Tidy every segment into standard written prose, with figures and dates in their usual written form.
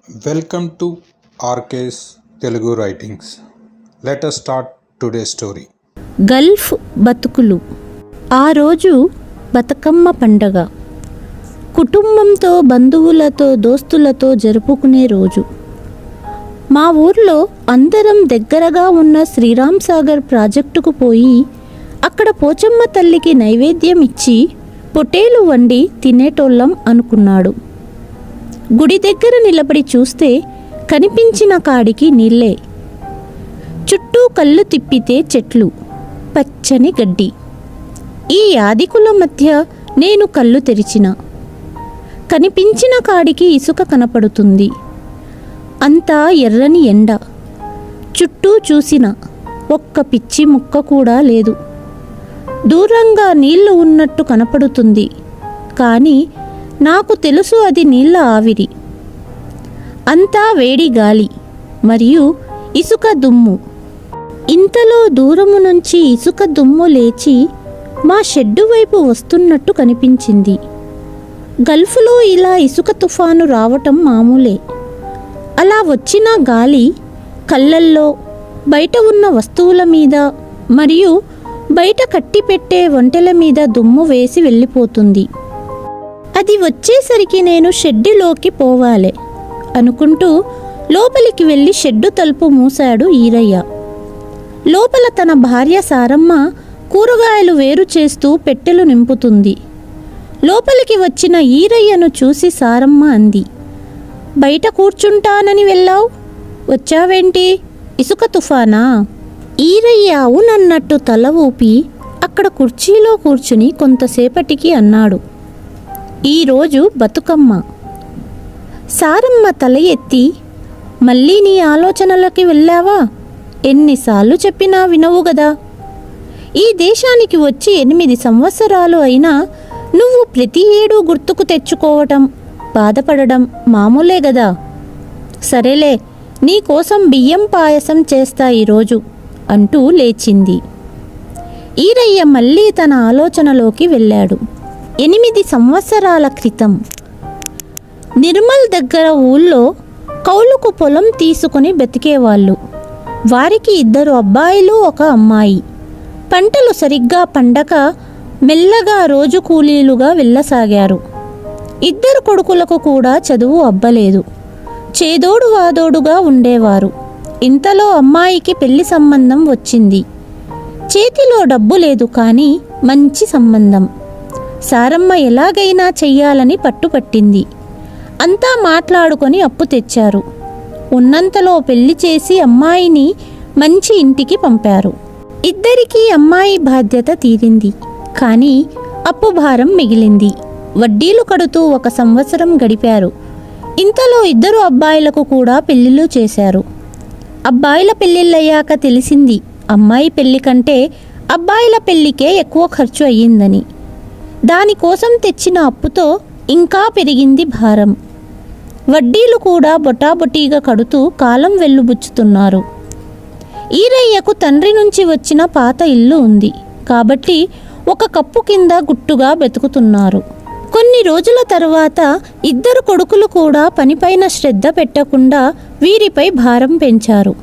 Welcome to RK's Telugu Writings. Let us start today's story. Gulf బతుకులు. ఆ రోజు బతుకమ్మ పండగ. కుటుంబంతో, బంధువులతో, దోస్తులతో జరుపుకునే రోజు. మా ఊర్లో అందరం దగ్గరగా ఉన్న శ్రీరామ్ సాగర్ ప్రాజెక్టుకు పోయి అక్కడ పోచమ్మ తల్లికి నైవేద్యం ఇచ్చి పొట్టేలు వండి తినేటోళ్ళం అనుకున్నాడు. గుడి దగ్గర నిలబడి చూస్తే కనిపించిన కాడికి నీళ్ళే. చుట్టూ కళ్ళు తిప్పితే చెట్లు, పచ్చని గడ్డి. ఈ యాదికుల మధ్య నేను కళ్ళు తెరిచిన. కనిపించిన కాడికి ఇసుక కనపడుతుంది. అంతా ఎర్రని ఎండ. చుట్టూ చూసిన ఒక్క పిచ్చి ముక్క కూడా లేదు. దూరంగా నీళ్లు ఉన్నట్టు కనపడుతుంది, కానీ నాకు తెలుసు అది నీళ్ల ఆవిరి. అంతా వేడి గాలి మరియు ఇసుక దుమ్ము. ఇంతలో దూరము నుంచి ఇసుక దుమ్ము లేచి మా షెడ్డు వైపు వస్తున్నట్టు కనిపించింది. గల్ఫ్లో ఇలా ఇసుక తుఫాను రావటం మామూలే. అలా వచ్చిన గాలి కళ్ళల్లో, బయట ఉన్న వస్తువుల మీద మరియు బయట కట్టిపెట్టే వంటల మీద దుమ్ము వేసి వెళ్ళిపోతుంది. అది వచ్చేసరికి నేను షెడ్డులోకి పోవాలి అనుకుంటూ లోపలికి వెళ్ళి షెడ్డు తలుపు మూశాడు ఈరయ్య. లోపల తన భార్య సారమ్మ కూరగాయలు వేరు చేస్తూ పెట్టెలు నింపుతుంది. లోపలికి వచ్చిన ఈరయ్యను చూసి సారమ్మ అంది, బయట కూర్చుంటానని వెళ్ళావు, వచ్చావేంటి? ఇసుక తుఫానా? ఈరయ్య అవునన్నట్టు తల ఊపి అక్కడ కుర్చీలో కూర్చుని కొంతసేపటికి అన్నాడు, ఈరోజు బతుకమ్మ. సారమ్మ తల ఎత్తి, మళ్ళీ నీ ఆలోచనలకి వెళ్ళావా? ఎన్నిసార్లు చెప్పినా వినవు గదా. ఈ దేశానికి వచ్చి 8 సంవత్సరాలు అయినా నువ్వు ప్రతి ఏడూ గుర్తుకు తెచ్చుకోవటం, బాధపడడం మామూలే గదా. సరేలే, నీకోసం బియ్యం పాయసం చేస్తా ఈరోజు అంటూ లేచింది. ఈరయ్య మళ్ళీ తన ఆలోచనలోకి వెళ్ళాడు. 8 సంవత్సరాల క్రితం నిర్మల్ దగ్గర ఊళ్ళో కౌలుకు పొలం తీసుకుని బతికేవాళ్ళు. వారికి 2 అబ్బాయిలు, 1 అమ్మాయి. పంటలు సరిగ్గా పండక మెల్లగా రోజు కూలీలుగా వెళ్ళసాగారు. 2 కొడుకులకు కూడా చదువు అబ్బలేదు. చేదోడు వాదోడుగా ఉండేవారు. ఇంతలో అమ్మాయికి పెళ్లి సంబంధం వచ్చింది. చేతిలో డబ్బు లేదు, కానీ మంచి సంబంధం. సారమ్మ ఎలాగైనా చెయ్యాలని పట్టుపట్టింది. అంతా మాట్లాడుకొని అప్పు తెచ్చారు. ఉన్నంతలో పెళ్లి చేసి అమ్మాయిని మంచి ఇంటికి పంపారు. 2 అమ్మాయి బాధ్యత తీరింది, కానీ అప్పు భారం మిగిలింది. వడ్డీలు కడుతూ 1 సంవత్సరం గడిపారు. ఇంతలో 2 అబ్బాయిలకు కూడా పెళ్లిళ్ళు చేశారు. అబ్బాయిల పెళ్లిళ్ళయ్యాక తెలిసింది అమ్మాయి పెళ్లి కంటే అబ్బాయిల పెళ్లికే ఎక్కువ ఖర్చు అయ్యిందని. దానికోసం తెచ్చిన అప్పుతో ఇంకా పెరిగింది భారం. వడ్డీలు కూడా బొటాబొటీగా కడుతూ కాలం వెల్లుబుచ్చుతున్నారు. ఈరయ్యకు తండ్రి నుంచి వచ్చిన పాత ఇల్లు ఉంది కాబట్టి 1 కప్పు కింద గుట్టుగా బతుకుతున్నారు. కొన్ని రోజుల తరువాత 2 కొడుకులు కూడా పనిపైన శ్రద్ధ పెట్టకుండా వీరిపై భారం పెంచారు.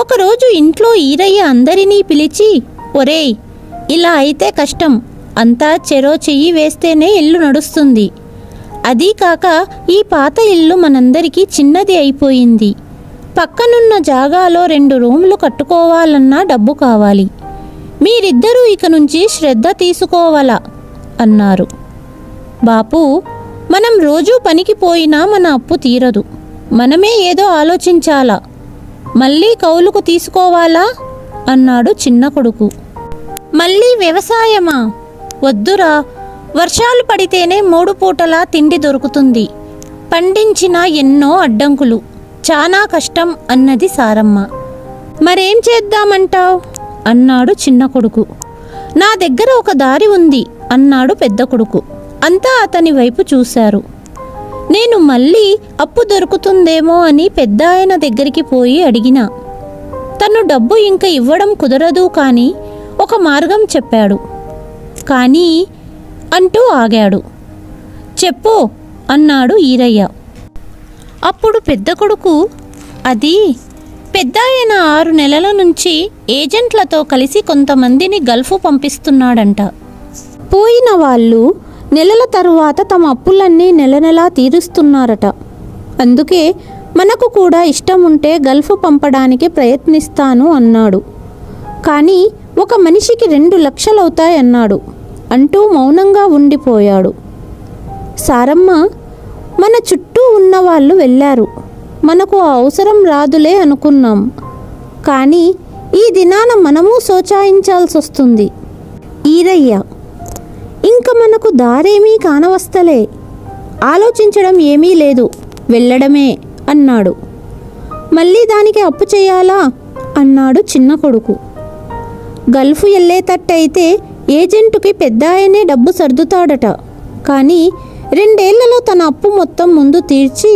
ఒకరోజు ఇంట్లో ఈరయ్య అందరినీ పిలిచి, ఒరేయ్, ఇలా అయితే కష్టం, అంతా చెరో చెయ్యి వేస్తేనే ఇల్లు నడుస్తుంది. అదీ కాక ఈ పాత ఇల్లు మనందరికీ చిన్నది అయిపోయింది. పక్కనున్న జాగాలో 2 రూములు కట్టుకోవాలన్నా డబ్బు కావాలి. మీరిద్దరూ ఇక నుంచి శ్రద్ధ తీసుకోవాలా అన్నారు. బాపు, మనం రోజూ పనికి పోయినా మన అప్పు తీరదు. మనమే ఏదో ఆలోచించాలా. మళ్ళీ కౌలుకు తీసుకోవాలా అన్నాడు చిన్న కొడుకు. మళ్ళీ వ్యవసాయమా? వద్దురా, వర్షాలు పడితేనే 3 పూటలా తిండి దొరుకుతుంది. పండించిన ఎన్నో అడ్డంకులు, చాలా కష్టం అన్నది సారమ్మ. మరేం చేద్దామంటావ్ అన్నాడు చిన్న కొడుకు. నా దగ్గర ఒక దారి ఉంది అన్నాడు పెద్ద కొడుకు. అంతా అతని వైపు చూశారు. నేను మళ్ళీ అప్పు దొరుకుతుందేమో అని పెద్ద ఆయన దగ్గరికి పోయి అడిగినా. తను డబ్బు ఇంక ఇవ్వడం కుదరదు, కానీ ఒక మార్గం చెప్పాడు. కానీ అంటూ ఆగాడు. చెప్పు అన్నాడు ఈరయ్య. అప్పుడు పెద్ద కొడుకు, అది పెద్దాయన 6 నెలల నుంచి ఏజెంట్లతో కలిసి కొంతమందిని గల్ఫ్ పంపిస్తున్నాడంట. పోయిన వాళ్ళు నెలల తరువాత తమ అప్పులన్నీ నెల నెలా తీరుస్తున్నారట. అందుకే మనకు కూడా ఇష్టం ఉంటే గల్ఫ్ పంపడానికి ప్రయత్నిస్తాను అన్నాడు. కానీ ఒక మనిషికి 2 లక్షలవుతాయన్నాడు అంటూ మౌనంగా ఉండిపోయాడు. సారమ్మ, మన చుట్టూ ఉన్నవాళ్ళు వెళ్ళారు, మనకు ఆ అవసరం రాదులే అనుకున్నాం. కానీ ఈ దినాన మనము సోచాయించాల్సి వస్తుంది. ఈరయ్య, ఇంక మనకు దారేమీ కానవస్తలే, ఆలోచించడం ఏమీ లేదు, వెళ్ళడమే అన్నాడు. మళ్ళీ దానికి అప్పు చేయాలా అన్నాడు చిన్న కొడుకు. గల్ఫ్ వెళ్ళేటట్టయితే ఏజెంటుకి పెద్దాయనే డబ్బు సర్దుతాడట. కానీ 2 ఏళ్లలో తన అప్పు మొత్తం ముందు తీర్చి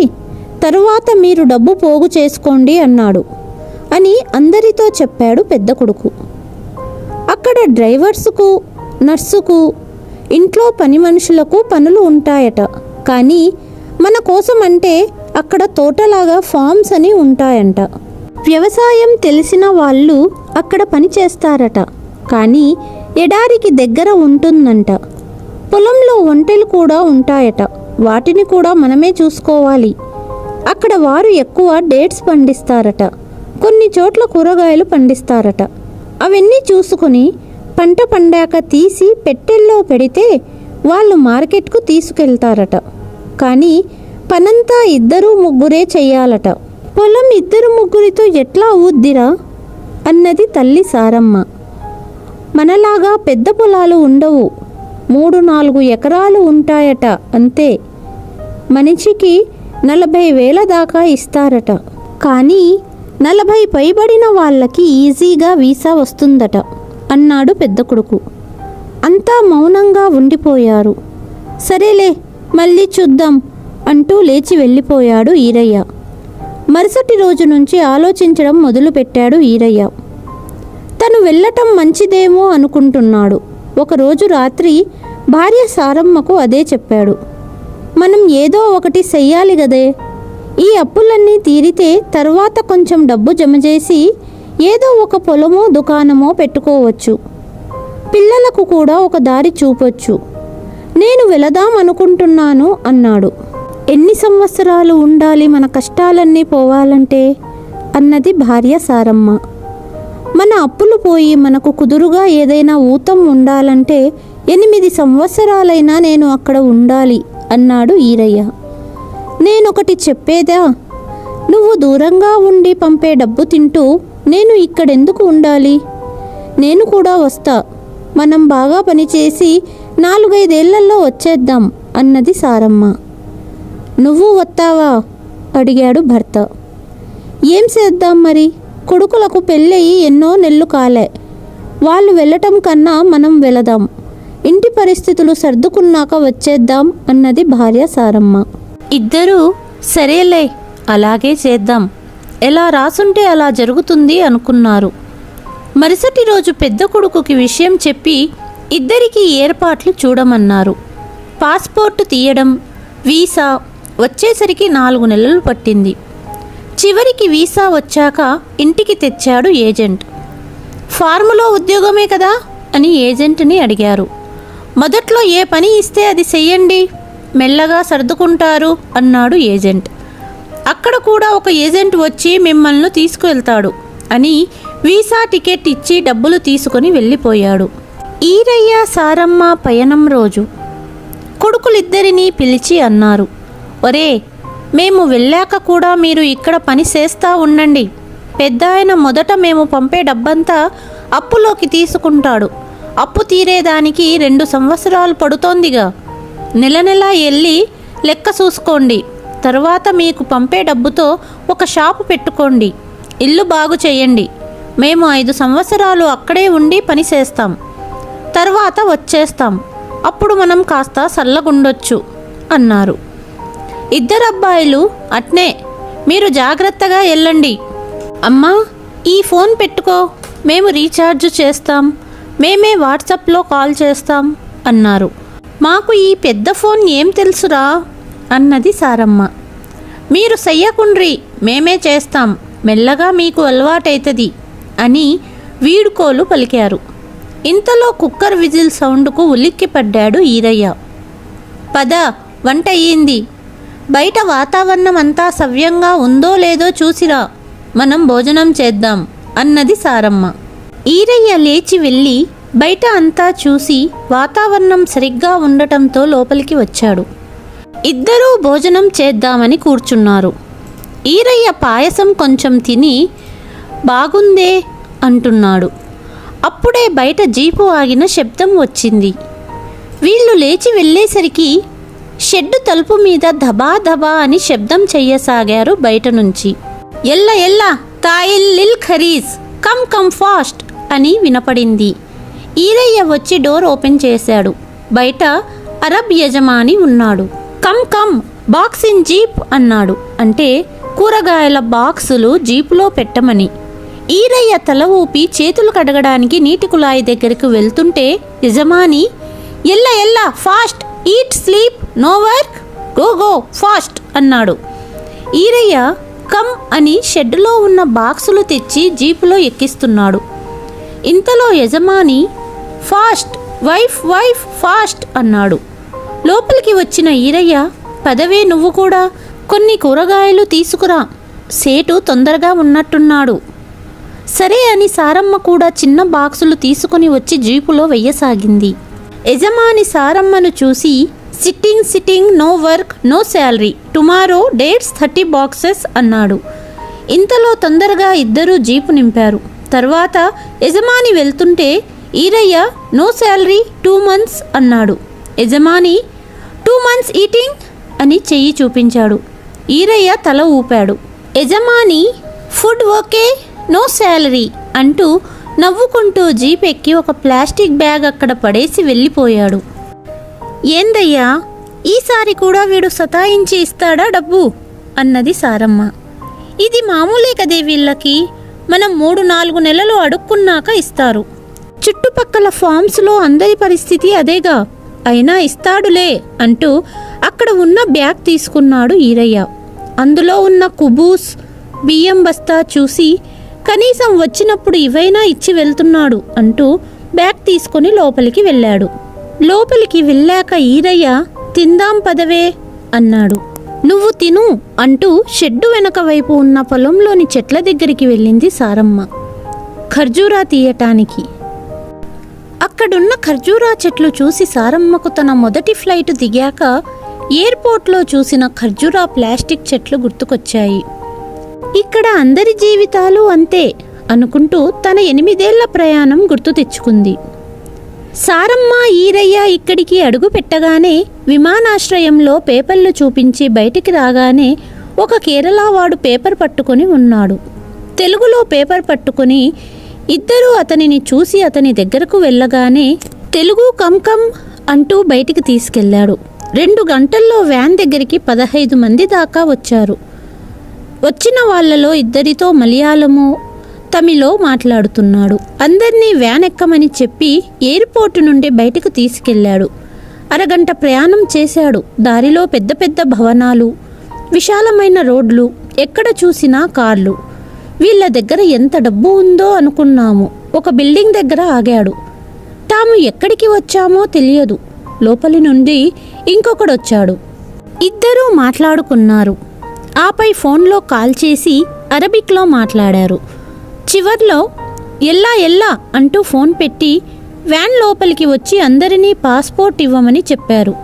తరువాత మీరు డబ్బు పోగు చేసుకోండి అన్నాడు అని అందరితో చెప్పాడు పెద్ద కొడుకు. అక్కడ డ్రైవర్సుకు, నర్సుకు, ఇంట్లో పని మనుషులకు పనులు ఉంటాయట. కానీ మన కోసం అంటే అక్కడ తోటలాగా ఫార్మ్స్ అని ఉంటాయంట. వ్యవసాయం తెలిసిన వాళ్ళు అక్కడ పని చేస్తారట. కానీ ఎడారికి దగ్గర ఉంటుందంట. పొలంలో ఒంటెలు కూడా ఉంటాయట. వాటిని కూడా మనమే చూసుకోవాలి. అక్కడ వారు ఎక్కువ డేట్స్ పండిస్తారట. కొన్ని చోట్ల కూరగాయలు పండిస్తారట. అవన్నీ చూసుకొని పంట పండాక తీసి పెట్టెల్లో పెడితే వాళ్ళు మార్కెట్కు తీసుకెళ్తారట. కానీ పనంతా 2-3 చెయ్యాలట. పొలం 2-3 ఎట్లా ఊద్దిరా అన్నది తల్లి సారమ్మ. మనలాగా పెద్ద పొలాలు ఉండవు, 3-4 ఎకరాలు ఉంటాయట అంతే. మనిషికి 40,000 దాకా ఇస్తారట. కానీ 40 పైబడిన వాళ్ళకి ఈజీగా వీసా వస్తుందట అన్నాడు పెద్ద కొడుకు. అంతా మౌనంగా ఉండిపోయారు. సరేలే, మళ్ళీ చూద్దాం అంటూ లేచి వెళ్ళిపోయాడు ఈరయ్య. మరుసటి రోజు నుంచి ఆలోచించడం మొదలుపెట్టాడు ఈరయ్య. తను వెళ్ళటం మంచిదేమో అనుకుంటున్నాడు. ఒకరోజు రాత్రి భార్య సారమ్మకు అదే చెప్పాడు. మనం ఏదో ఒకటి చెయ్యాలి గదే, ఈ అప్పులన్నీ తీరితే తర్వాత కొంచెం డబ్బు జమ చేసి ఏదో ఒక పొలమో దుకాణమో పెట్టుకోవచ్చు. పిల్లలకు కూడా ఒక దారి చూపొచ్చు. నేను వెళదాం అనుకుంటున్నాను అన్నాడు. ఎన్ని సంవత్సరాలు ఉండాలి మన కష్టాలన్నీ పోవాలంటే అన్నది భార్య సారమ్మ. మన అప్పులు పోయి మనకు కుదురుగా ఏదైనా ఊతం ఉండాలంటే 8 సంవత్సరాలైనా నేను అక్కడ ఉండాలి అన్నాడు ఈరయ్య. నేనొకటి చెప్పేదా, నువ్వు దూరంగా ఉండి పంపే డబ్బు తింటూ నేను ఇక్కడెందుకు ఉండాలి? నేను కూడా వస్తా, మనం బాగా పనిచేసి 4-5 ఏళ్లలో వచ్చేద్దాం అన్నది సారమ్మ. నువ్వు వస్తావా అడిగాడు భర్త. ఏం చేద్దాం మరి, కొడుకులకు పెళ్ళయి ఎన్నో నెలలు కాలే, వాళ్ళు వెళ్ళటం కన్నా మనం వెళదాం, ఇంటి పరిస్థితులు సర్దుకున్నాక వచ్చేద్దాం అన్నది భార్య సారమ్మ. ఇద్దరూ సరేలే అలాగే చేద్దాం, ఎలా రాసుంటే అలా జరుగుతుంది అనుకున్నారు. మరుసటి రోజు పెద్ద కొడుకుకి విషయం చెప్పి ఇద్దరికీ ఏర్పాట్లు చూడమన్నారు. పాస్పోర్టు తీయడం, వీసా వచ్చేసరికి 4 నెలలు పట్టింది. చివరికి వీసా వచ్చాక ఇంటికి తెచ్చాడు ఏజెంట్. ఫార్ములో ఉద్యోగమే కదా అని ఏజెంట్ని అడిగారు. మొదట్లో ఏ పని ఇస్తే అది చెయ్యండి, మెల్లగా సర్దుకుంటారు అన్నాడు ఏజెంట్. అక్కడ కూడా ఒక ఏజెంట్ వచ్చి మిమ్మల్ని తీసుకువెళ్తాడు అని వీసా టికెట్ ఇచ్చి డబ్బులు తీసుకొని వెళ్ళిపోయాడు. ఈరయ్య సారమ్మ పయనం రోజు కొడుకులిద్దరినీ పిలిచి అన్నారు, ఒరే, మేము వెళ్ళాక కూడా మీరు ఇక్కడ పని చేస్తా ఉండండి. పెద్ద ఆయన మొదట మేము పంపే డబ్బంతా అప్పులోకి తీసుకుంటాడు. అప్పు తీరేదానికి 2 సంవత్సరాలు పడుతోందిగా. నెల నెల వెళ్ళి లెక్క చూసుకోండి. తర్వాత మీకు పంపే డబ్బుతో ఒక షాపు పెట్టుకోండి, ఇల్లు బాగు చేయండి. మేము 5 సంవత్సరాలు అక్కడే ఉండి పని చేస్తాం, తర్వాత వచ్చేస్తాం. అప్పుడు మనం కాస్త చల్లగుండొచ్చు అన్నారు. ఇద్దరబ్బాయిలు అట్నే, మీరు జాగ్రత్తగా వెళ్ళండి. అమ్మా, ఈ ఫోన్ పెట్టుకో, మేము రీఛార్జ్ చేస్తాం, మేమే వాట్సాప్లో కాల్ చేస్తాం అన్నారు. మాకు ఈ పెద్ద ఫోన్ ఏం తెలుసురా అన్నది సారమ్మ. మీరు చెయ్యకుండ్రి, మేమే చేస్తాం, మెల్లగా మీకు అలవాటైతది అని వీడుకోలు పలికారు. ఇంతలో కుక్కర్ విజిల్ సౌండ్కు ఉలిక్కిపడ్డాడు ఈరయ్య. పద, వంట అయ్యింది, బయట వాతావరణం అంతా సవ్యంగా ఉందో లేదో చూసిరా, మనం భోజనం చేద్దాం అన్నది సారమ్మ. ఈరయ్య లేచి వెళ్ళి బయట అంతా చూసి వాతావరణం సరిగ్గా ఉండటంతో లోపలికి వచ్చాడు. ఇద్దరూ భోజనం చేద్దామని కూర్చున్నారు. ఈరయ్య పాయసం కొంచెం తిని బాగుందే అంటున్నాడు. అప్పుడే బయట జీపు ఆగిన శబ్దం వచ్చింది. వీళ్ళు లేచి వెళ్ళేసరికి షెడ్డు తలుపు మీద ధబా ధబా అని శబ్దం చెయ్యసాగారు బయట నుంచి. ఎల్ల ఎల్ల తాయిల్ లిల్ ఖరీస్, కమ్ కమ్ ఫాస్ట్ అని వినపడింది. ఈరయ్య వచ్చి డోర్ ఓపెన్ చేశాడు. బయట అరబ్ యజమాని ఉన్నాడు. Come come box in jeep అన్నాడు. అంటే కూరగాయల బాక్సులు జీపులో పెట్టమని. ఈరయ్య తల ఊపి చేతులు కడగడానికి నీటి కుళాయి దగ్గరకు వెళ్తుంటే యజమాని ఎల్ల ఎల్ల fast, eat sleep, no work, go go fast అన్నాడు. ఈరయ్య కమ్ అని షెడ్డులో ఉన్న బాక్సులు తెచ్చి జీపులో ఎక్కిస్తున్నాడు. ఇంతలో యజమాని ఫాస్ట్, వైఫ్ వైఫ్ ఫాస్ట్ అన్నాడు. లోపలికి వచ్చిన ఈరయ్య, పదవే నువ్వు కూడా, కొన్ని కూరగాయలు తీసుకురా, సేటు తొందరగా ఉన్నట్టున్నాడు. సరే అని సారమ్మ కూడా చిన్న బాక్సులు తీసుకుని వచ్చి జీపులో వెయ్యసాగింది. యజమాని సారమ్మను చూసి sitting sitting, no work, no salary, tomorrow dates 30 boxes అన్నాడు. ఇంతలో తొందరగా ఇద్దరూ జీపు నింపారు. తర్వాత యజమాని వెళ్తుంటే ఈరయ్య నో శాలరీ 2 months అన్నాడు. యజమాని 2 months ఈటింగ్ అని చెయ్యి చూపించాడు. ఈరయ్య తల ఊపాడు. యజమాని ఫుడ్ ఓకే, నో శాలరీ అంటూ నవ్వుకుంటూ జీప్ ఎక్కి ఒక ప్లాస్టిక్ బ్యాగ్ అక్కడ పడేసి వెళ్ళిపోయాడు. ఏందయ్యా, ఈసారి కూడా వీడు సతాయించి ఇస్తాడా డబ్బు అన్నది సారమ్మ. ఇది మామూలే కదే వీళ్ళకి, మనం 3-4 నెలలు అడుక్కున్నాక ఇస్తారు. చుట్టుపక్కల ఫామ్స్లో అందరి పరిస్థితి అదేగా, అయినా ఇస్తాడులే అంటూ అక్కడ ఉన్న బ్యాగ్ తీసుకున్నాడు ఈరయ్య. అందులో ఉన్న కుబూస్, బియ్యం బస్తా చూసి కనీసం వచ్చినప్పుడు ఇవైనా ఇచ్చి వెళ్తున్నాడు అంటూ బ్యాగ్ తీసుకొని లోపలికి వెళ్ళాడు. లోపలికి వెళ్ళాక ఈరయ్య తిందాం పదవే అన్నాడు. నువ్వు తిను అంటూ షెడ్డు వెనక వైపు ఉన్న పొలంలోని చెట్ల దగ్గరికి వెళ్ళింది సారమ్మ ఖర్జూరా తీయటానికి. అక్కడున్న ఖర్జూరా చెట్లు చూసి సారమ్మకు తన మొదటి ఫ్లైట్ దిగాక ఎయిర్పోర్ట్లో చూసిన ఖర్జూరా ప్లాస్టిక్ చెట్లు గుర్తుకొచ్చాయి. ఇక్కడ అందరి జీవితాలు అంతే అనుకుంటూ తన 8 ఏళ్ల ప్రయాణం గుర్తు తెచ్చుకుంది. సారమ్మ ఈరయ్య ఇక్కడికి అడుగు పెట్టగానే విమానాశ్రయంలో పేపర్లు చూపించి బయటికి రాగానే ఒక కేరళవాడు పేపర్ పట్టుకొని ఉన్నాడు. తెలుగులో పేపర్ పట్టుకొని ఇద్దరూ అతనిని చూసి అతని దగ్గరకు వెళ్ళగానే తెలుగు కమ్ అంటూ బయటికి తీసుకెళ్లాడు. 2 గంటల్లో వ్యాన్ దగ్గరికి 15 మంది దాకా వచ్చారు. వచ్చిన వాళ్లలో ఇద్దరితో మలయాళము, తమిళో మాట్లాడుతున్నాడు. అందరినీ వ్యాన్ ఎక్కమని చెప్పి ఎయిర్పోర్టు నుండి బయటకు తీసుకెళ్లాడు. అరగంట ప్రయాణం చేశాడు. దారిలో పెద్ద పెద్ద భవనాలు, విశాలమైన రోడ్లు, ఎక్కడ చూసినా కార్లు. వీళ్ళ దగ్గర ఎంత డబ్బు ఉందో అనుకున్నాము. ఒక బిల్డింగ్ దగ్గర ఆగాడు. తాము ఎక్కడికి వచ్చామో తెలియదు. లోపలి నుండి ఇంకొకడొచ్చాడు. ఇద్దరూ మాట్లాడుకున్నారు. ఆపై ఫోన్లో కాల్ చేసి అరబిక్లో మాట్లాడారు. చివర్లో ఎల్లా ఎల్లా అంటూ ఫోన్ పెట్టి వ్యాన్ లోపలికి వచ్చి అందరినీ పాస్పోర్ట్ ఇవ్వమని చెప్పారు.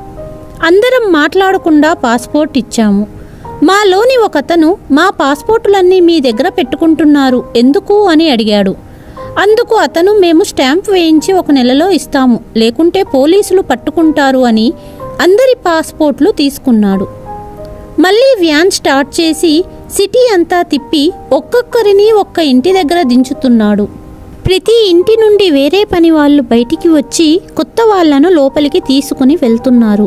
అందరం మాట్లాడకుండా పాస్పోర్ట్ ఇచ్చాము. మాలోని ఒకతను మా పాస్పోర్టులన్నీ మీ దగ్గర పెట్టుకుంటున్నారు ఎందుకు అని అడిగాడు. అందుకు అతను మేము స్టాంప్ వేయించి 1 నెలలో ఇస్తాము, లేకుంటే పోలీసులు పట్టుకుంటారు అని అందరి పాస్పోర్ట్లు తీసుకున్నాడు. మళ్ళీ వ్యాన్ స్టార్ట్ చేసి సిటీ అంతా తిప్పి ఒక్కొక్కరిని ఒక్క ఇంటి దగ్గర దించుతున్నాడు. ప్రతి ఇంటి నుండి వేరే పని వాళ్ళు బయటికి వచ్చి కొత్త వాళ్లను లోపలికి తీసుకుని వెళ్తున్నారు.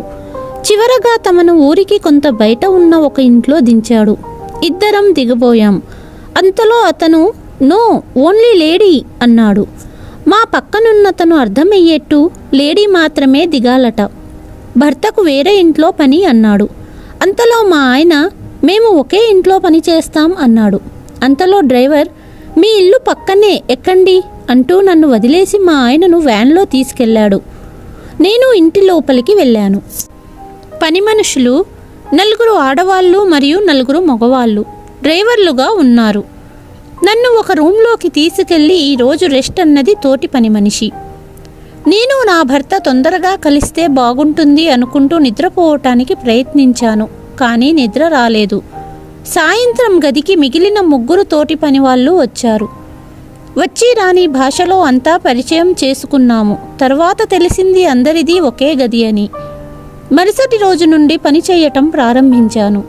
చివరగా తమను ఊరికి కొంత బయట ఉన్న ఒక ఇంట్లో దించాడు. ఇద్దరం దిగబోయాం. అంతలో అతను నో ఓన్లీ లేడీ అన్నాడు. మా పక్కనున్నతను అర్థమయ్యేట్టు లేడీ మాత్రమే దిగాలట, భర్తకు వేరే ఇంట్లో పని అన్నాడు. అంతలో మా ఆయన మేము ఒకే ఇంట్లో పని చేస్తాం అన్నాడు. అంతలో డ్రైవర్, మీ ఇల్లు పక్కనే, ఎక్కండి అంటూ నన్ను వదిలేసి మా ఆయనను వ్యాన్లో తీసుకెళ్లాడు. నేను ఇంటి లోపలికి వెళ్ళాను. పని మనుషులు 4 ఆడవాళ్ళు మరియు 4 మగవాళ్ళు డ్రైవర్లుగా ఉన్నారు. నన్ను ఒక రూమ్లోకి తీసుకెళ్ళి ఈరోజు రెస్ట్ అన్నది తోటి పని మనిషి. నేను నా భర్త తొందరగా కలిస్తే బాగుంటుంది అనుకుంటూ నిద్రపోవటానికి ప్రయత్నించాను. కానీ నిద్ర రాలేదు. సాయంత్రం గదికి మిగిలిన 3 తోటి పని వాళ్ళు వచ్చారు. వచ్చి రాని భాషలో అంతా పరిచయం చేసుకున్నాము. తర్వాత తెలిసింది అందరిది ఒకే గది అని. మరుసటి రోజు నుండి పని చేయటం ప్రారంభించాను.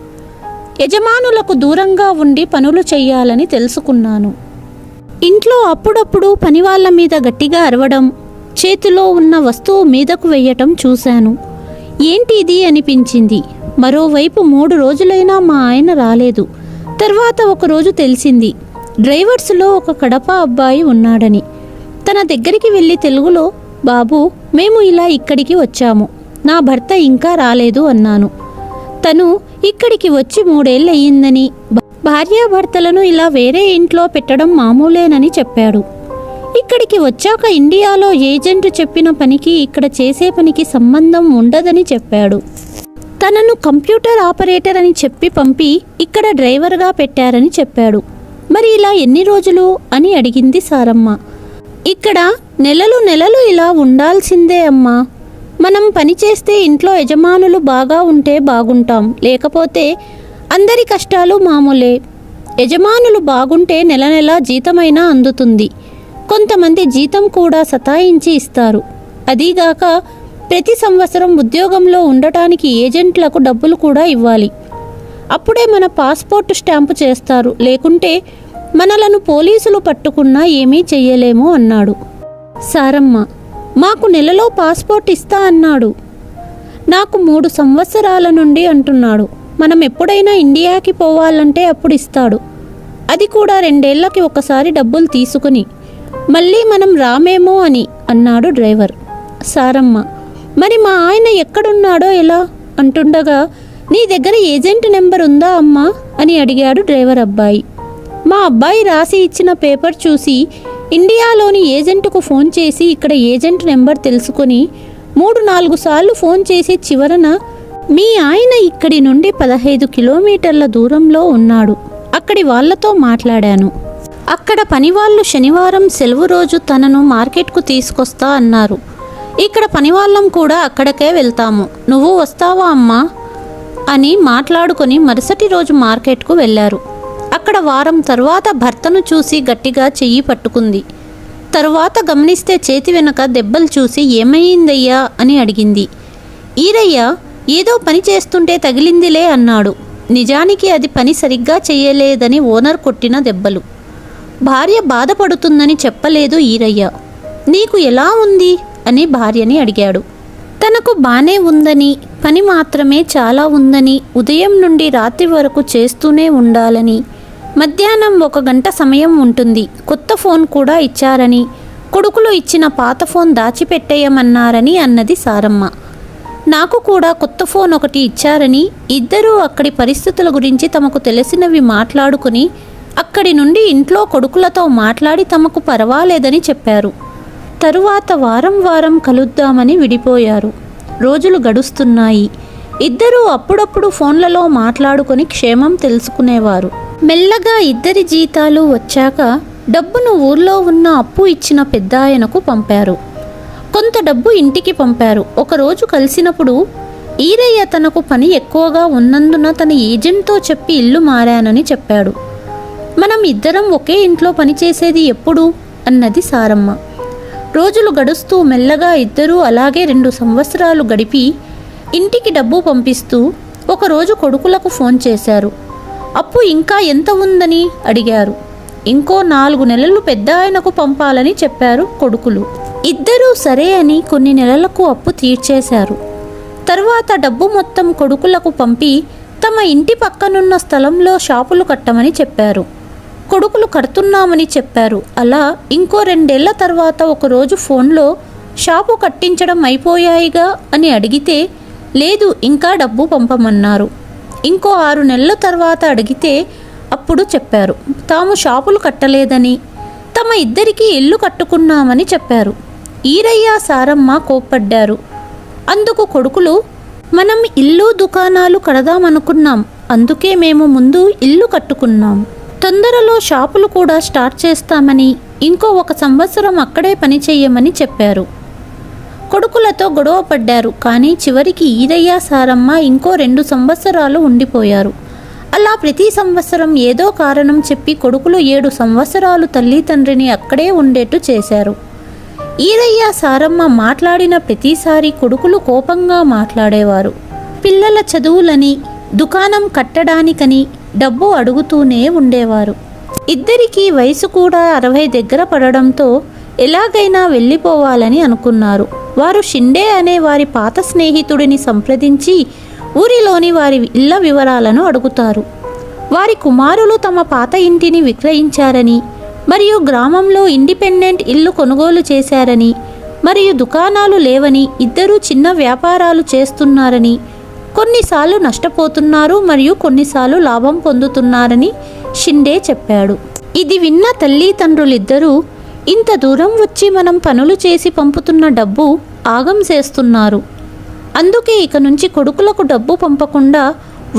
యజమానులకు దూరంగా ఉండి పనులు చెయ్యాలని తెలుసుకున్నాను. ఇంట్లో అప్పుడప్పుడు పనివాళ్ల మీద గట్టిగా అరవడం, చేతిలో ఉన్న వస్తువు మీదకు వెయ్యటం చూశాను. ఏంటి ఇది అనిపించింది. మరోవైపు 3 రోజులైనా మా ఆయన రాలేదు. తర్వాత ఒకరోజు తెలిసింది డ్రైవర్స్లో ఒక కడప అబ్బాయి ఉన్నాడని. తన దగ్గరికి వెళ్ళి తెలుగులో, బాబు మేము ఇలా ఇక్కడికి వచ్చాము, నా భర్త ఇంకా రాలేదు అన్నాను. తను ఇక్కడికి వచ్చి 3 ఏళ్ళయ్యిందని, భార్యాభర్తలను ఇలా వేరే ఇంట్లో పెట్టడం మామూలేనని చెప్పాడు. ఇక్కడికి వచ్చాక ఇండియాలో ఏజెంట్ చెప్పిన పనికి ఇక్కడ చేసే పనికి సంబంధం ఉండదని చెప్పాడు. తనను కంప్యూటర్ ఆపరేటర్ అని చెప్పి పంపి ఇక్కడ డ్రైవర్గా పెట్టారని చెప్పాడు. మరి ఇలా ఎన్ని రోజులు అని అడిగింది సారమ్మ. ఇక్కడ నెలలు ఇలా ఉండాల్సిందే అమ్మా. మనం పని చేస్తే ఇంట్లో యజమానులు బాగా ఉంటే బాగుంటాం, లేకపోతే అందరి కష్టాలు మామూలే. యజమానులు బాగుంటే నెల జీతమైనా అందుతుంది. కొంతమంది జీతం కూడా సతాయించి ఇస్తారు. అదీగాక ప్రతి సంవత్సరం ఉద్యోగంలో ఉండటానికి ఏజెంట్లకు డబ్బులు కూడా ఇవ్వాలి. అప్పుడే మన పాస్పోర్ట్ స్టాంపు చేస్తారు, లేకుంటే మనలను పోలీసులు పట్టుకున్నా ఏమీ చెయ్యలేము అన్నాడు. సారమ్మ, మాకు నెలలో పాస్పోర్ట్ ఇస్తా అన్నాడు. నాకు 3 సంవత్సరాల నుండి అంటున్నాడు. మనం ఎప్పుడైనా ఇండియాకి పోవాలంటే అప్పుడు ఇస్తాడు. అది కూడా 2 ఏళ్లకి ఒకసారి డబ్బులు తీసుకుని. మళ్ళీ మనం రామేమో అని అన్నాడు డ్రైవర్. సారమ్మ, మరి మా ఆయన ఎక్కడున్నాడో ఎలా అంటుండగా, నీ దగ్గర ఏజెంట్ నెంబర్ ఉందా అమ్మా అని అడిగాడు డ్రైవర్ అబ్బాయి. మా అబ్బాయి రాసి ఇచ్చిన పేపర్ చూసి ఇండియాలోని ఏజెంట్కు ఫోన్ చేసి ఇక్కడ ఏజెంట్ నెంబర్ తెలుసుకొని 3-4 సార్లు ఫోన్ చేసి చివరన మీ ఆయన ఇక్కడి నుండి 15 కిలోమీటర్ల దూరంలో ఉన్నాడు, అక్కడి వాళ్లతో మాట్లాడాను. అక్కడ పనివాళ్ళు శనివారం సెలవు రోజు తనను మార్కెట్కు తీసుకొస్తా అన్నారు. ఇక్కడ పనివాళ్ళం కూడా అక్కడికే వెళ్తాము, నువ్వు వస్తావా అమ్మా అని మాట్లాడుకొని మరుసటి రోజు మార్కెట్కు వెళ్ళారు. అక్కడ వారం తర్వాత భర్తను చూసి గట్టిగా చెయ్యి పట్టుకుంది. తరువాత గమనిస్తే చేతి వెనక దెబ్బలు చూసి ఏమయ్యిందయ్యా అని అడిగింది. ఈరయ్య ఏదో పని చేస్తుంటే తగిలిందిలే అన్నాడు. నిజానికి అది పని సరిగ్గా చెయ్యలేదని ఓనర్ కొట్టిన దెబ్బలు. భార్య బాధపడుతుందని చెప్పలేదు ఈరయ్య. నీకు ఎలా ఉంది అని భార్యని అడిగాడు. తనకు బానే ఉందని, పని మాత్రమే చాలా ఉందని, ఉదయం నుండి రాత్రి వరకు చేస్తూనే ఉండాలని, మధ్యాహ్నం 1 గంట సమయం ఉంటుంది, కొత్త ఫోన్ కూడా ఇచ్చారని, కొడుకులు ఇచ్చిన పాత ఫోన్ దాచిపెట్టేయమన్నారని అన్నది సారమ్మ. నాకు కూడా కొత్త ఫోన్ ఒకటి ఇచ్చారని, ఇద్దరూ అక్కడి పరిస్థితుల గురించి తమకు తెలిసినవి మాట్లాడుకుని అక్కడి నుండి ఇంట్లో కొడుకులతో మాట్లాడి తమకు పర్వాలేదని చెప్పారు. తరువాత వారం కలుద్దామని విడిపోయారు. రోజులు గడుస్తున్నాయి. ఇద్దరూ అప్పుడప్పుడు ఫోన్లలో మాట్లాడుకొని క్షేమం తెలుసుకునేవారు. మెల్లగా ఇద్దరి జీతాలు వచ్చాక డబ్బును ఊర్లో ఉన్న అప్పు ఇచ్చిన పెద్దాయనకు పంపారు. కొంత డబ్బు ఇంటికి పంపారు. ఒకరోజు కలిసినప్పుడు ఈరయ్య తనకు పని ఎక్కువగా ఉన్నందున తన ఏజెంట్తో చెప్పి ఇల్లు మారానని చెప్పాడు. మనం ఇద్దరం ఒకే ఇంట్లో పనిచేసేది ఎప్పుడు అన్నది సారమ్మ. రోజులు గడుస్తూ మెల్లగా ఇద్దరూ అలాగే 2 సంవత్సరాలు గడిపి ఇంటికి డబ్బు పంపిస్తూ ఒకరోజు కొడుకులకు ఫోన్ చేశారు. అప్పు ఇంకా ఎంత ఉందని అడిగారు. ఇంకో 4 నెలలు పెద్ద ఆయనకు పంపాలని చెప్పారు కొడుకులు. ఇద్దరూ సరే అని కొన్ని నెలలకు అప్పు తీర్చేశారు. తరువాత డబ్బు మొత్తం కొడుకులకు పంపి తమ ఇంటి పక్కనున్న స్థలంలో షాపులు కట్టమని చెప్పారు. కొడుకులు కడుతున్నామని చెప్పారు. అలా ఇంకో 2 ఏళ్ల తర్వాత ఒకరోజు ఫోన్లో షాపు కట్టించడం అయిపోయాయిగా అని అడిగితే లేదు, ఇంకా డబ్బు పంపమన్నారు. ఇంకో 6 నెలల తర్వాత అడిగితే అప్పుడు చెప్పారు తాము షాపులు కట్టలేదని, తమ ఇద్దరికీ ఇల్లు కట్టుకున్నామని చెప్పారు. ఈరయ్య సారమ్మ కోప్పడ్డారు. అందుకు కొడుకులు, మనం ఇల్లు దుకాణాలు కడదామనుకున్నాం, అందుకే మేము ముందు ఇల్లు కట్టుకున్నాం. తొందరలో షాపులు కూడా స్టార్ట్ చేస్తామని, ఇంకో 1 సంవత్సరం అక్కడే పని చెయ్యమని చెప్పారు. కొడుకులతో గొడవ పడ్డారు. కానీ చివరికి ఈరయ్య సారమ్మ ఇంకో 2 సంవత్సరాలు ఉండిపోయారు. అలా ప్రతి సంవత్సరం ఏదో కారణం చెప్పి కొడుకులు 7 సంవత్సరాలు తల్లి తండ్రిని అక్కడే ఉండేట్టు చేశారు. ఈరయ్య సారమ్మ మాట్లాడిన ప్రతిసారి కొడుకులు కోపంగా మాట్లాడేవారు. పిల్లల చదువులని, దుకాణం కట్టడానికని డబ్బు అడుగుతూనే ఉండేవారు. ఇద్దరికీ వయసు కూడా 60 దగ్గర పడడంతో ఎలాగైనా వెళ్ళిపోవాలని అనుకున్నారు. వారు షిండే అనే వారి పాత స్నేహితుడిని సంప్రదించి ఊరిలోని వారి ఇళ్ల వివరాలను అడుగుతారు. వారి కుమారులు తమ పాత ఇంటిని విక్రయించారని, మరియు గ్రామంలో ఇండిపెండెంట్ ఇల్లు కొనుగోలు చేశారని, మరియు దుకాణాలు లేవని, ఇద్దరూ చిన్న వ్యాపారాలు చేస్తున్నారని, కొన్నిసార్లు నష్టపోతున్నారు మరియు కొన్నిసార్లు లాభం పొందుతున్నారని షిండే చెప్పాడు. ఇది విన్న తల్లి తండ్రులిద్దరూ ఇంత దూరం వచ్చి మనం పనులు చేసి పంపుతున్న డబ్బు ఆగం చేస్తున్నారు, అందుకే ఇక నుంచి కొడుకులకు డబ్బు పంపకుండా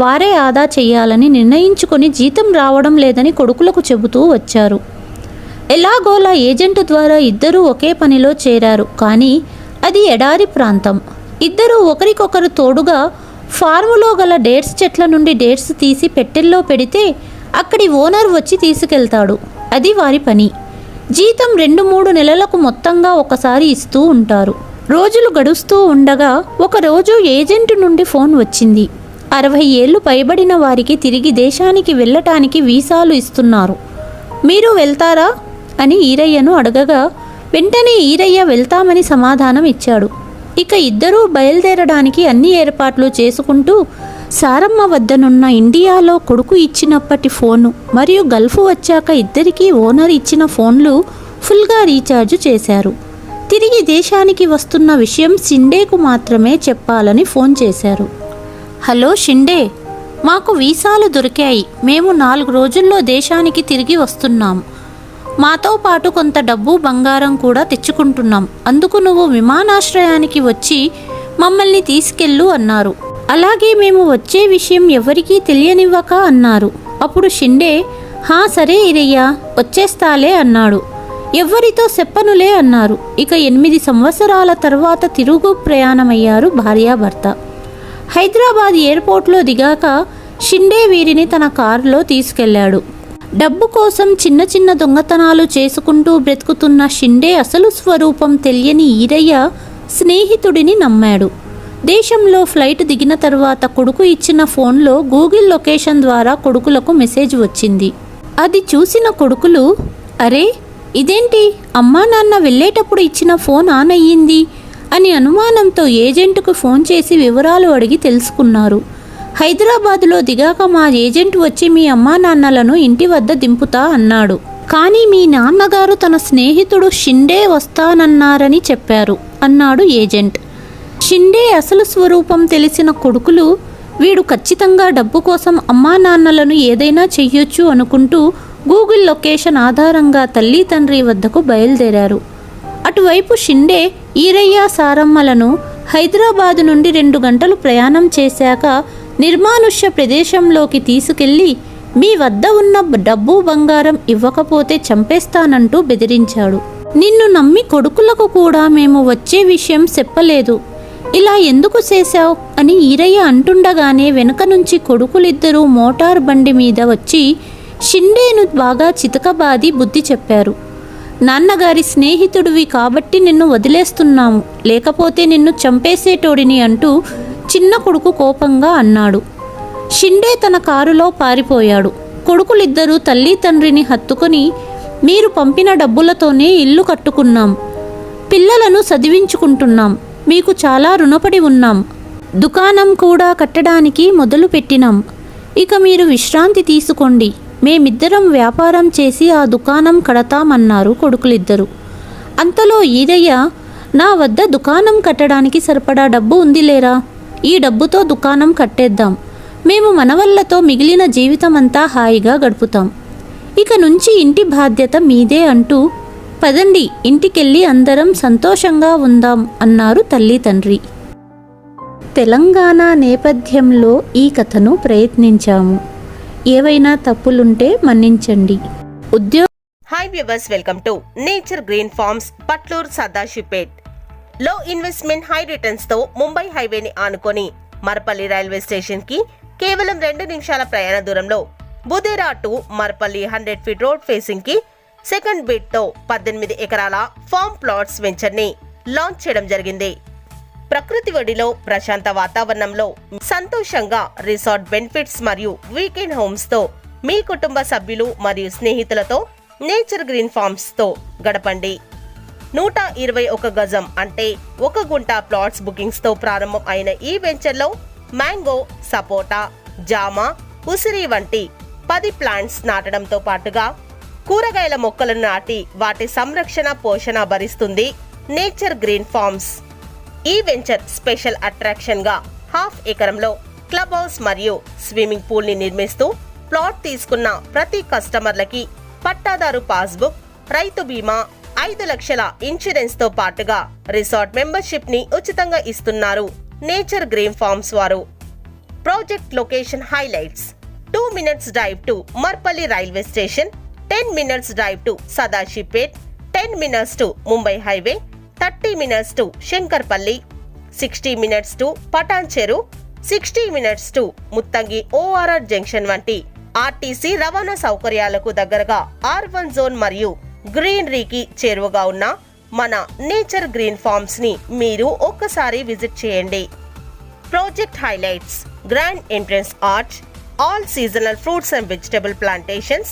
వారే ఆదా చేయాలని నిర్ణయించుకొని జీతం రావడం లేదని కొడుకులకు చెబుతూ వచ్చారు. ఎలాగోలా ఏజెంట్ ద్వారా ఇద్దరూ ఒకే పనిలో చేరారు. కానీ అది ఎడారి ప్రాంతం. ఇద్దరూ ఒకరికొకరు తోడుగా ఫార్ములో గల డేట్స్ చెట్ల నుండి డేట్స్ తీసి పెట్టెల్లో పెడితే అక్కడి ఓనర్ వచ్చి తీసుకెళ్తాడు. అది వారి పని. జీతం 2-3 నెలలకు మొత్తంగా ఒకసారి ఇస్తూ ఉంటారు. రోజులు గడుస్తూ ఉండగా ఒకరోజు ఏజెంట్ నుండి ఫోన్ వచ్చింది. 60 ఏళ్ళు పైబడిన వారికి తిరిగి దేశానికి వెళ్ళటానికి వీసాలు ఇస్తున్నారు, మీరు వెళ్తారా అని ఈరయ్యను అడగగా వెంటనే ఈరయ్య వెళ్తామని సమాధానం ఇచ్చాడు. ఇక ఇద్దరూ బయలుదేరడానికి అన్ని ఏర్పాట్లు చేసుకుంటూ సారమ్మ వద్దనున్న ఇండియాలో కొడుకు ఇచ్చినప్పటి ఫోను మరియు గల్ఫ్ వచ్చాక ఇద్దరికీ ఓనర్ ఇచ్చిన ఫోన్లు ఫుల్గా రీఛార్జ్ చేశారు. తిరిగి దేశానికి వస్తున్న విషయం షిండేకు మాత్రమే చెప్పాలని ఫోన్ చేశారు. హలో షిండే, మాకు వీసాలు దొరికాయి, మేము 4 రోజుల్లో దేశానికి తిరిగి వస్తున్నాం. మాతో పాటు కొంత డబ్బు బంగారం కూడా తెచ్చుకుంటున్నాం. అందుకు నువ్వు విమానాశ్రయానికి వచ్చి మమ్మల్ని తీసుకెళ్ళు అన్నారు. అలాగే మేము వచ్చే విషయం ఎవరికీ తెలియనివ్వక అన్నారు. అప్పుడు షిండే, హా సరే ఈరయ్య, వచ్చేస్తాలే అన్నాడు. ఎవ్వరితో చెప్పనులే అన్నారు. ఇక 8 సంవత్సరాల తర్వాత తిరుగు ప్రయాణమయ్యారు భార్యాభర్త. హైదరాబాద్ ఎయిర్పోర్ట్లో దిగాక షిండే వీరిని తన కారులో తీసుకెళ్లాడు. డబ్బు కోసం చిన్న చిన్న దొంగతనాలు చేసుకుంటూ బ్రతుకుతున్న షిండే అసలు స్వరూపం తెలియని ఈరయ్య స్నేహితుడిని నమ్మాడు. దేశంలో ఫ్లైట్ దిగిన తర్వాత కొడుకు ఇచ్చిన ఫోన్లో గూగుల్ లొకేషన్ ద్వారా కొడుకులకు మెసేజ్ వచ్చింది. అది చూసిన కొడుకులు, అరే ఇదేంటి, అమ్మా నాన్న వెళ్ళేటప్పుడు ఇచ్చిన ఫోన్ ఆన్ అయ్యింది అని అనుమానంతో ఏజెంట్కు ఫోన్ చేసి వివరాలు అడిగి తెలుసుకున్నారు. హైదరాబాదులో దిగాక మా ఏజెంట్ వచ్చి మీ అమ్మా నాన్నలను ఇంటి వద్ద దింపుతా అన్నాడు. కానీ మీ నాన్నగారు తన స్నేహితుడు షిండే వస్తానన్నారని చెప్పారు అన్నాడు ఏజెంట్. షిండే అసలు స్వరూపం తెలిసిన కొడుకులు, వీడు ఖచ్చితంగా డబ్బు కోసం అమ్మా నాన్నలను ఏదైనా చెయ్యొచ్చు అనుకుంటూ గూగుల్ లొకేషన్ ఆధారంగా తల్లి తండ్రి వద్దకు బయలుదేరారు. అటువైపు షిండే ఈరయ్య సారమ్మలను హైదరాబాదు నుండి 2 గంటలు ప్రయాణం చేశాక నిర్మానుష్య ప్రదేశంలోకి తీసుకెళ్లి మీ వద్ద ఉన్న డబ్బు బంగారం ఇవ్వకపోతే చంపేస్తానంటూ బెదిరించాడు. నిన్ను నమ్మి కొడుకులకు కూడా మేము వచ్చే విషయం చెప్పలేదు, ఇలా ఎందుకు చేశావు అని ఈరయ్య అంటుండగానే వెనుక నుంచి కొడుకులిద్దరూ మోటార్ బండి మీద వచ్చి షిండేను బాగా చితకబాది బుద్ధి చెప్పారు. నాన్నగారి స్నేహితుడివి కాబట్టి నిన్ను వదిలేస్తున్నాము, లేకపోతే నిన్ను చంపేసేటోడిని అంటూ చిన్న కొడుకు కోపంగా అన్నాడు. షిండే తన కారులో పారిపోయాడు. కొడుకులిద్దరూ తల్లి తండ్రిని హత్తుకొని, మీరు పంపిన డబ్బులతోనే ఇల్లు కట్టుకున్నాం, పిల్లలను చదివించుకుంటున్నాం, మీకు చాలా రుణపడి ఉన్నాం, దుకాణం కూడా కట్టడానికి మొదలు పెట్టినాం, ఇక మీరు విశ్రాంతి తీసుకోండి, మేమిద్దరం వ్యాపారం చేసి ఆ దుకాణం కడతామన్నారు కొడుకులిద్దరూ. అంతలో ఈరయ్య, నా వద్ద దుకాణం కట్టడానికి సరిపడా డబ్బు ఉందిలేరా, ఈ డబ్బుతో దుకాణం కట్టేద్దాం, మేము మనవళ్లతో మిగిలిన జీవితమంతా హాయిగా గడుపుతాం. ఇక నుంచి ఇంటి బాధ్యత మీదే అంటూ పదండి ఇంటికెళ్ళి అందరం సంతోషంగా ఉందాం అన్నారు తల్లి తండ్రి. తెలంగాణ నేపథ్యంలో ఈ కథను ప్రయత్నించాము. ఏవైనా తప్పులుంటే మన్నించండి. Hi viewers, welcome to nature green farms, Patlur, Sadashivpet. లో ఇన్వెస్ట్మెంట్ హై రిటర్న్స్ తో ముంబై హైవేని ఆనుకొని మర్పల్లి రైల్వే స్టేషన్ కి కేవలం 2 నిమిషాల ప్రయాణ దూరంలో Budera to Marpalli 100 feet road facing కి సెకండ్ బిడ్ తో 18 ఎకరాల ఫార్మ్ ప్లాట్స్ వెంచర్ ని లాంచ్ చేయడం జరిగింది. ప్రకృతి ఒడిలో ప్రశాంత వాతావరణంలో సంతోషంగా రిసార్ట్ బెనిఫిట్స్ మరియు వీకెండ్ హోమ్స్ తో మీ కుటుంబ సభ్యులు మరియు స్నేహితులతో నేచర్ గ్రీన్ ఫార్మ్స్ తో గడపండి. 121 గజం అంటే 1 గుంట ప్లాట్స్ బుకింగ్స్ తో ప్రారంభం అయిన ఈ వెంచర్ లో మ్యాంగో, సపోటా, జామ, ఉసిరి వంటి 10 ప్లాంట్స్ నాటడంతో పాటుగా కూరగాయల మొక్కలను నాటి వాటి సంరక్షణ పోషణ భరిస్తుంది నేచర్ గ్రీన్ ఫార్మ్స్. ఈ వెంచర్ స్పెషల్ అట్రాక్షన్ గా 1/2 ఎకరంలో క్లబ్ హౌస్ మరియు స్విమ్మింగ్ పూల్ ని నిర్మిస్తూ ప్లాట్ తీసుకున్న ప్రతి కస్టమర్లకి పట్టాదారు పాస్బుక్, రైతు బీమా, 5 లక్షల ఇన్సూరెన్స్ తో పాటుగా రిసార్ట్ మెంబర్షిప్ ని ఉచితంగా ఇస్తున్నారు నేచర్ గ్రీన్ ఫార్మ్స్ వారు. Project location highlights: 2 minutes drive to Marpalli railway station, 10 minutes drive to Sadashivpet, 10 minutes to Mumbai highway, 30 minutes to Shankarpalli, 60 minutes to Patancheru, 60 minutes to Muthangi ORR junction వంటి ఆర్టీసీ రవాణా సౌకర్యాలకు దగ్గరగా R1 జోన్ మరియు గ్రీనరీకి చేరువగా ఉన్న మన నేచర్ గ్రీన్ ఫార్మ్స్ ని మీరు ఒక్కసారి విజిట్ చేయండి. Project highlights: grand entrance arch, all seasonal fruits and vegetable plantations,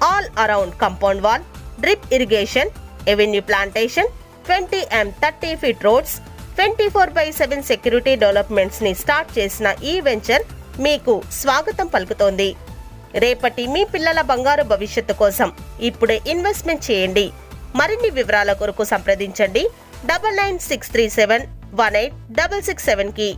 all around compound wall, drip irrigation, avenue plantation, 20M 30 feet roads, 24/7 security developments ని స్టార్ట్ చేసిన ఈ వెంచర్ మీకు స్వాగతం పలుకుతోంది. రేపటి మీ పిల్లల బంగారు భవిష్యత్తు కోసం ఇప్పుడే ఇన్వెస్ట్మెంట్ చేయండి. మరిన్ని వివరాల కొరకు సంప్రదించండి 9963718667 కి.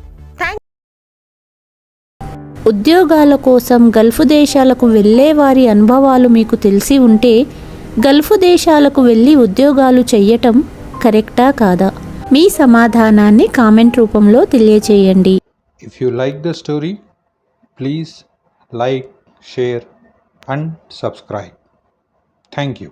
ఉద్యోగాల కోసం గల్ఫ్ దేశాలకు వెళ్ళే వారి అనుభవాలు మీకు తెలిసి ఉంటే గల్ఫ్ దేశాలకు వెళ్ళి ఉద్యోగాలు చెయ్యటం కరెక్టా కాదా? మీ సమాధానాన్ని కామెంట్ రూపంలో తెలియచేయండి. If you like the story, please like, share and subscribe. Thank you.